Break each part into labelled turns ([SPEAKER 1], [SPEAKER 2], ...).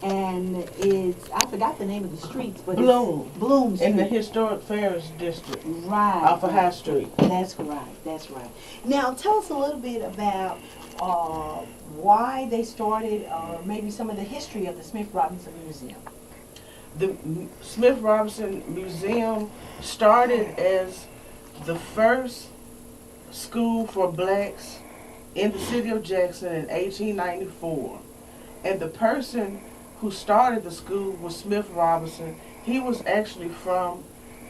[SPEAKER 1] and it's, I forgot the name of the streets, but
[SPEAKER 2] Bloom.
[SPEAKER 1] it's Bloom Street.
[SPEAKER 2] In the historic Ferris district.
[SPEAKER 1] Right.
[SPEAKER 2] Off of High Street.
[SPEAKER 1] That's right, that's right. Now tell us a little bit about why they started, or maybe some of the history of the Smith Robertson Museum.
[SPEAKER 2] The Smith Robertson Museum started as the first school for blacks in the city of Jackson in 1894. And the person who started the school was Smith Robertson. He was actually from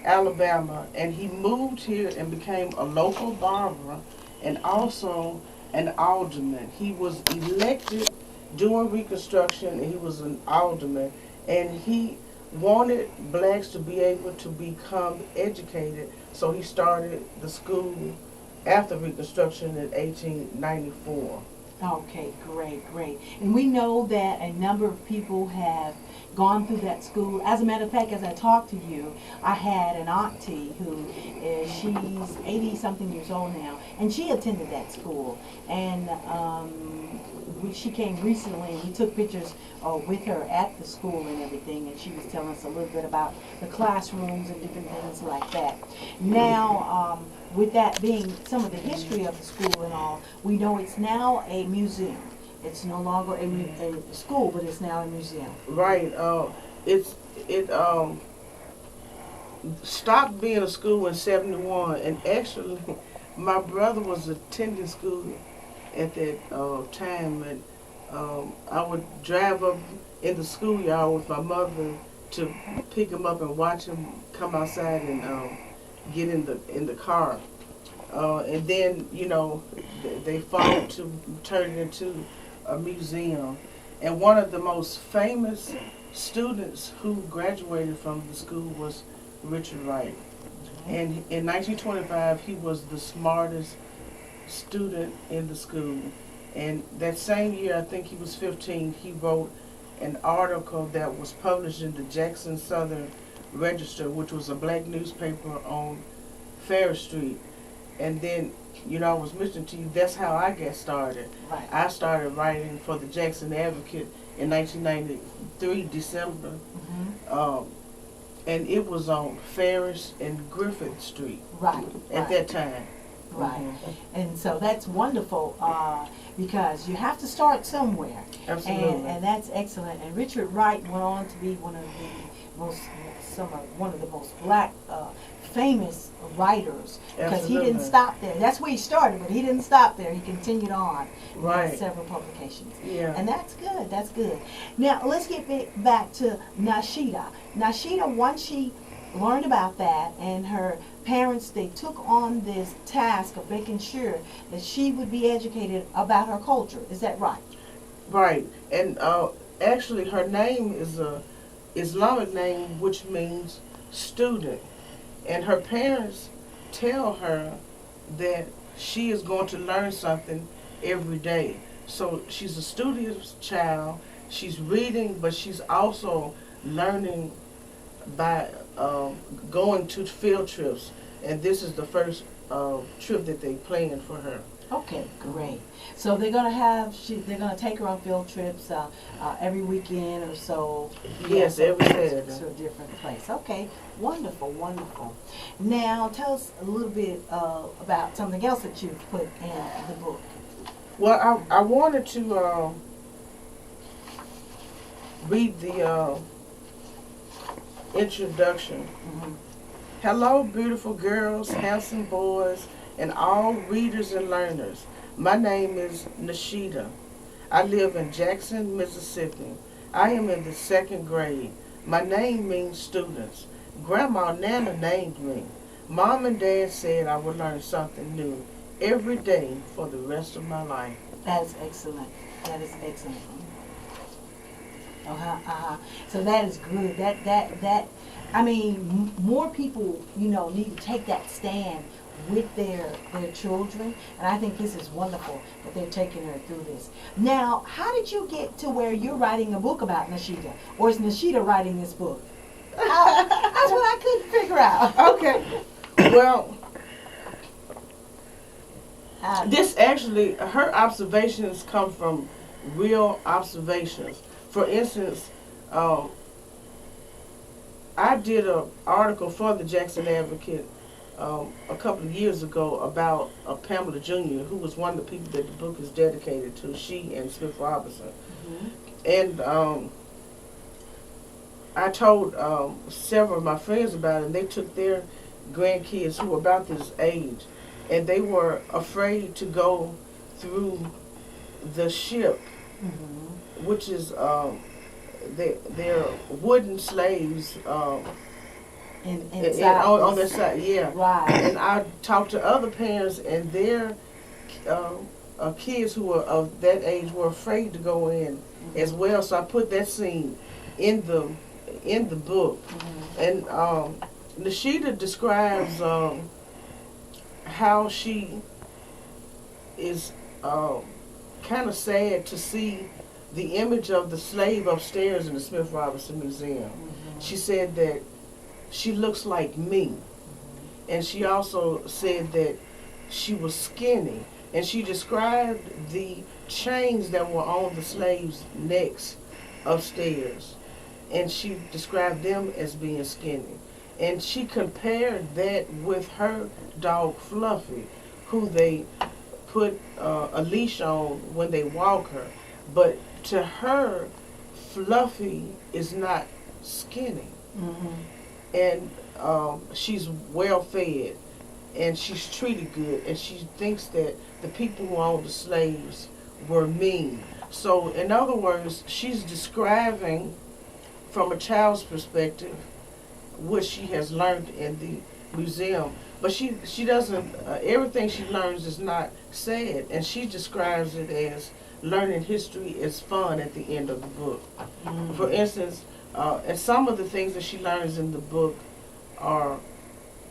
[SPEAKER 2] Alabama, and he moved here and became a local barber and also an alderman. He was elected during Reconstruction, and he was an alderman, and he wanted blacks to be able to become educated, so he started the school after Reconstruction in 1894.
[SPEAKER 1] Okay, great, great. And we know that a number of people have gone through that school. As a matter of fact, as I talked to you, I had an auntie who is, she's 80-something years old now, and she attended that school. And she came recently, and we took pictures with her at the school and everything, and she was telling us a little bit about the classrooms and different things like that. Now, with that being some of the history of the school and all, we know it's now a museum. It's no longer a school, but it's now a museum.
[SPEAKER 2] Right. It stopped being a school in '71, and actually, my brother was attending school at that time, and I would drive up in the schoolyard with my mother to pick him up and watch him come outside and get in the car. And then, you know, they fought to turn it into a museum. And one of the most famous students who graduated from the school was Richard Wright. And in 1925, he was the smartest student in the school. And that same year, I think he was 15, he wrote an article that was published in the Jackson Southern Register, which was a black newspaper on Ferris Street. And then, you know, I was mentioning to you, that's how I got started.
[SPEAKER 1] Right.
[SPEAKER 2] I started writing for the Jackson Advocate in 1993, December.
[SPEAKER 1] Mm-hmm.
[SPEAKER 2] And it was on Ferris and Griffith Street.
[SPEAKER 1] Right.
[SPEAKER 2] At that time.
[SPEAKER 1] Right.
[SPEAKER 2] Mm-hmm.
[SPEAKER 1] And so that's wonderful because you have to start somewhere.
[SPEAKER 2] Absolutely.
[SPEAKER 1] And that's excellent. And Richard Wright went on to be one of the most black famous writers, because he didn't stop there. That's where he started, but he didn't stop there. He continued on.
[SPEAKER 2] Right.
[SPEAKER 1] With several publications.
[SPEAKER 2] Yeah.
[SPEAKER 1] And that's good. That's good. Now let's get back to Nashida. Nashida, once she learned about that, and her parents, they took on this task of making sure that she would be educated about her culture. Is that right?
[SPEAKER 2] Right. And actually her name is a Islamic name, which means student. And her parents tell her that she is going to learn something every day. So she's a studious child. She's reading, but she's also learning by going to field trips. And this is the first trip that they planned for her.
[SPEAKER 1] Okay, great. So they're gonna take her on field trips every weekend or so.
[SPEAKER 2] Yes, every Saturday.
[SPEAKER 1] To a different place. Okay, wonderful, wonderful. Now tell us a little bit about something else that you've put in the book.
[SPEAKER 2] Well, I wanted to read the introduction.
[SPEAKER 1] Mm-hmm.
[SPEAKER 2] Hello, beautiful girls, handsome boys, and all readers and learners. My name is Nashida. I live in Jackson, Mississippi. I am in the 2nd grade. My name means students. Grandma Nana named me. Mom and Dad said I would learn something new every day for the rest of my life.
[SPEAKER 1] That is excellent. That is excellent. So that is good. That I mean, more people, you know, need to take that stand with their children, and I think this is wonderful that they're taking her through this. Now, how did you get to where you're writing a book about Nashida, or is Nashida writing this book? That's what I couldn't figure out.
[SPEAKER 2] Okay. Well, this actually, her observations come from real observations. For instance, I did an article for the Jackson Advocate a couple of years ago about Pamela Jr., who was one of the people that the book is dedicated to, she and Smith Robertson. And I told several of my friends about it, and they took their grandkids who were about this age, and they were afraid to go through the ship, which is they're wooden slaves on their side, yeah.
[SPEAKER 1] Right.
[SPEAKER 2] And I talked to other parents, and their kids who were of that age were afraid to go in as well. So I put that scene in the book, and Nashida describes how she is kind of sad to see the image of the slave upstairs in the Smith Robertson Museum. She said that she looks like me. And she also said that she was skinny. And she described the chains that were on the slaves' necks upstairs. And she described them as being skinny. And she compared that with her dog Fluffy, who they put a leash on when they walk her. But to her, Fluffy is not skinny. And she's well fed, and she's treated good, and she thinks that the people who owned the slaves were mean. So in other words, she's describing from a child's perspective what she has learned in the museum. But she doesn't, everything she learns is not sad, and she describes it as learning history is fun at the end of the book. For instance, and some of the things that she learns in the book are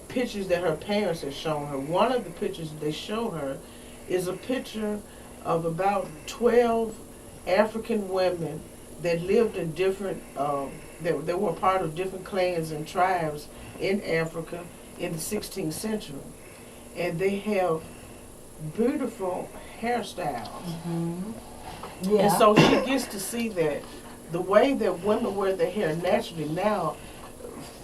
[SPEAKER 2] pictures that her parents have shown her. One of the pictures they show her is a picture of about 12 African women that lived in different, that were part of different clans and tribes in Africa in the 16th century. And they have beautiful hairstyles.
[SPEAKER 1] Yeah.
[SPEAKER 2] And so she gets to see that the way that women wear their hair naturally now,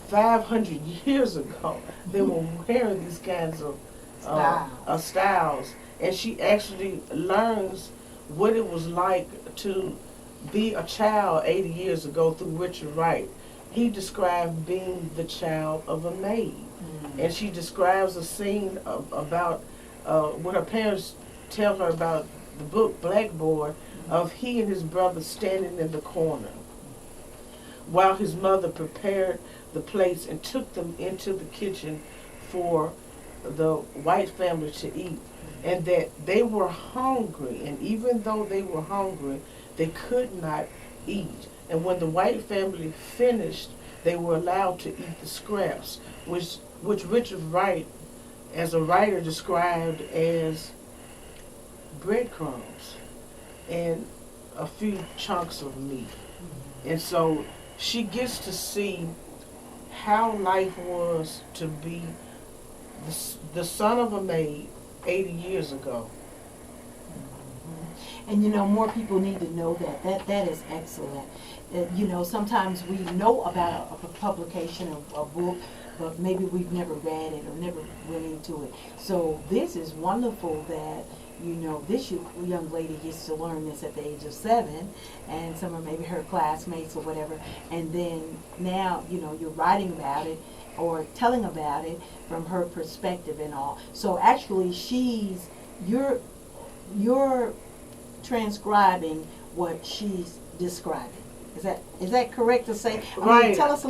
[SPEAKER 2] 500 years ago, they were wearing these kinds of styles. And she actually learns what it was like to be a child 80 years ago through Richard Wright. He described being the child of a maid. And she describes a scene about what her parents tell her about the book Blackboard, of he and his brother standing in the corner while his mother prepared the plates and took them into the kitchen for the white family to eat, and that they were hungry, and even though they were hungry, they could not eat. And when the white family finished, they were allowed to eat the scraps, which Richard Wright, as a writer, described as breadcrumbs and a few chunks of meat. And so she gets to see how life was to be the son of a maid 80 years ago.
[SPEAKER 1] And you know, more people need to know that. That is excellent. You know, sometimes we know about a publication of a book, but maybe we've never read it or never went into it. So this is wonderful that, you know, this young lady gets to learn this at the age of 7, and some of maybe her classmates or whatever, and then now, you know, you're writing about it or telling about it from her perspective and all. So actually you're transcribing what she's describing. Is that correct to say?
[SPEAKER 2] Right.
[SPEAKER 1] Tell us a